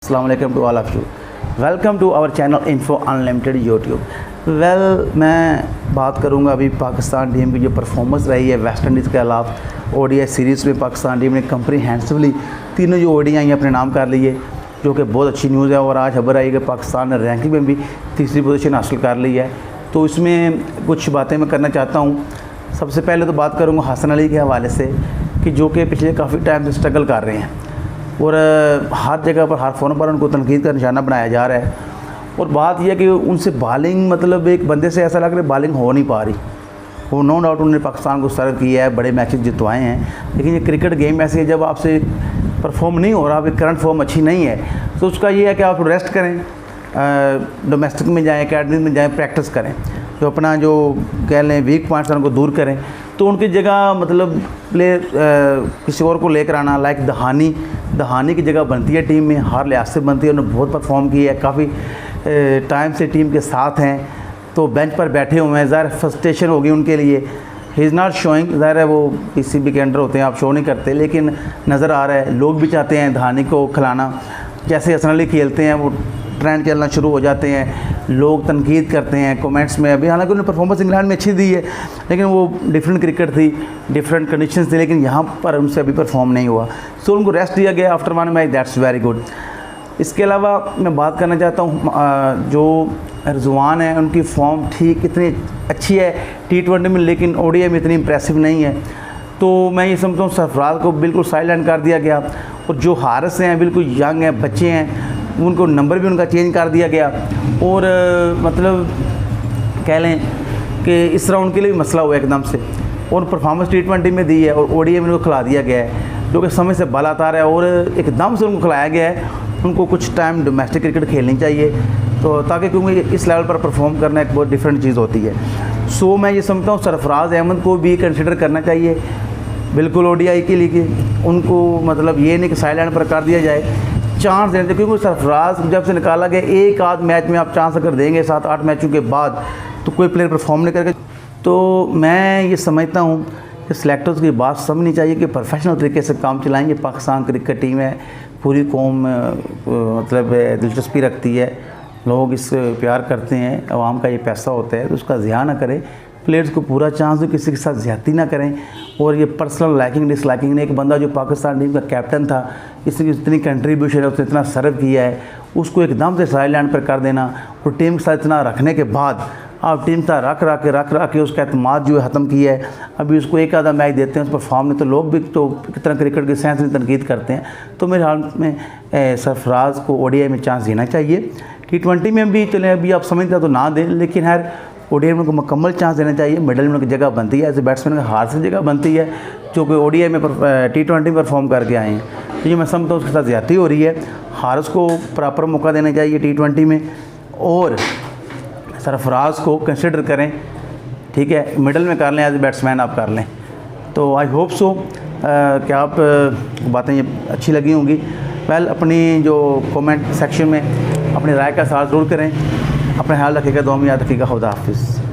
अस्सलाम वालेकुम to all of you. Welcome to our channel Info Unlimited YouTube. मैं बात करूंगा अभी पाकिस्तान टीम की जो परफॉर्मेंस रही है वेस्ट इंडीज़ के खिलाफ ओडीआई सीरीज़ में। पाकिस्तान टीम ने कम्प्रीहेंसिवली तीनों जो ओडीआई अपने नाम कर लिए, जो कि बहुत अच्छी न्यूज़ है। और आज खबर आई कि पाकिस्तान ने रैंकिंग में भी तीसरी पोजीशन हासिल कर ली है। तो इसमें कुछ बातें मैं करना चाहता हूँ। सबसे पहले तो बात करूँगा हसन अली के हवाले से कि जो कि पिछले काफ़ी टाइम से स्ट्रगल कर रहे हैं और हर जगह पर हर फोन पर उनको तनकीद का निशाना बनाया जा रहा है। और बात यह कि उनसे बॉलिंग मतलब एक बंदे से ऐसा लग रहा है बॉलिंग हो नहीं पा रही। वो नो डाउट उन्होंने पाकिस्तान को सर्व किया है, बड़े मैचेस जितवाए हैं, लेकिन ये क्रिकेट गेम ऐसे है जब आपसे परफॉर्म नहीं हो रहा, आपकी करंट फॉर्म अच्छी नहीं है, तो उसका ये है कि आप रेस्ट करें, डोमेस्टिक में जाएँ, अकेडमी में जाएँ, प्रैक्टिस करें, जो अपना जो कह लें वीक पॉइंट्स उनको दूर करें। तो उनकी जगह मतलब प्लेयर किसी और को लेकर आना, लाइक दहानी की जगह बनती है टीम में, हर लिहाज से बनती है। उन्होंने बहुत परफॉर्म किया है, काफ़ी टाइम से टीम के साथ हैं, तो बेंच पर बैठे हुए हैं। ज़ाहिर फ्रस्ट्रेशन होगी उनके लिए। ही इज़ नॉट शोइंग, ज़ाहिर है वो पीसीबी के अंडर होते हैं, आप शो नहीं करते, लेकिन नज़र आ रहा है लोग भी चाहते हैं दहानी को खिलाना। जैसे हसन अली खेलते हैं वो ट्रेंड चलना शुरू हो जाते हैं, लोग तनकीद करते हैं कमेंट्स में। अभी हालांकि उन्होंने परफॉर्मेंस इंग्लैंड में अच्छी दी है, लेकिन वो डिफरेंट क्रिकेट थी, डिफरेंट कंडीशंस थी, लेकिन यहाँ पर उनसे अभी परफॉर्म नहीं हुआ। सो उनको रेस्ट दिया गया after one match, that's very good. इसके अलावा मैं बात करना चाहता हूँ जो रिजवान है, उनकी फॉर्म ठीक इतनी अच्छी है T20 में, लेकिन ओडीआई में इतनी इंप्रेसिव नहीं है। तो मैं ये समझता हूँ सरफराज को बिल्कुल साइलेंट कर दिया गया। और जो हारिस हैं बिल्कुल यंग हैं, बच्चे हैं, उनको नंबर भी उनका चेंज कर दिया गया। और मतलब कह लें कि इस तरह उनके लिए भी मसला हुआ एकदम से। और परफॉर्मेंस T20 में दी है और ओडीआई में उनको खिला दिया गया है, जो कि समय से बाल आता रहा है और एकदम से उनको खिलाया गया है। उनको कुछ टाइम डोमेस्टिक क्रिकेट खेलनी चाहिए, तो ताकि क्योंकि इस लेवल पर परफॉर्म करना एक बहुत डिफरेंट चीज़ होती है। सो मैं ये समझता हूँ सरफराज अहमद को भी कंसिडर करना चाहिए बिल्कुल ओडीआई के लिए, कि उनको मतलब ये नहीं कि साइलेंट पर कर दिया जाए, चांस देने चाहिए। क्योंकि सरफराज जब से निकाला गया, एक आध मैच में आप चांस अगर देंगे 7-8 मैचों के बाद, तो कोई प्लेयर परफॉर्म नहीं करेगा। तो मैं ये समझता हूँ कि सिलेक्टर्स की बात समझनी चाहिए कि प्रोफेशनल तरीके से काम चलाएंगे। पाकिस्तान क्रिकेट टीम है, पूरी कौम मतलब दिलचस्पी रखती है, लोग इस प्यार करते हैं, आवाम का ये पैसा होता है, तो उसका ज़िया ना करें, प्लेयर्स को पूरा चांस दो, किसी के साथ ज़्यादती ना करें। और ये पर्सनल लाइकिंग डिसलाइकिंग ने, एक बंदा जो पाकिस्तान टीम का कैप्टन था, इसने इतनी कंट्रीब्यूशन है, उसने इतना सर्व किया है, उसको एकदम से साइडलाइन पर कर देना और टीम के साथ इतना रखने के बाद आप टीम का रख के उसका एतमाद जो है ख़त्म किया है। अभी उसको एक आधा मैच देते हैं, उस पर फॉर्म नहीं, तो लोग भी तो कितना क्रिकेट के सेंस में तनकीद करते हैं। तो मेरे हाल में सरफराज को ओडीआई में चांस देना चाहिए। T20 में भी चले अभी आप समझते तो ना दें, लेकिन हर ओडीआई में उनको मुकम्मल चांस देना चाहिए। मिडल में उनकी जगह बनती है, एज ए बैट्समैन का हार से जगह बनती है, जो कि ओडीआई में T20 में परफॉर्म करके आए हैं। तो ये मैं समझता हूँ उसके साथ ज़्यादती हो रही है। हारिस को प्रॉपर मौका देना चाहिए T20 में, और सरफराज को कंसिडर करें, ठीक है, मिडल में कर लें, एज ए बैट्समैन आप कर लें। तो आई होप सो कि आप बातें ये अच्छी लगी होंगी। वेल, अपनी जो कमेंट सेक्शन में अपनी राय का साथ ज़रूर करें। अपना ख्याल रखिएगा, दुआ में याद रखिएगा। खुदा हाफिज़।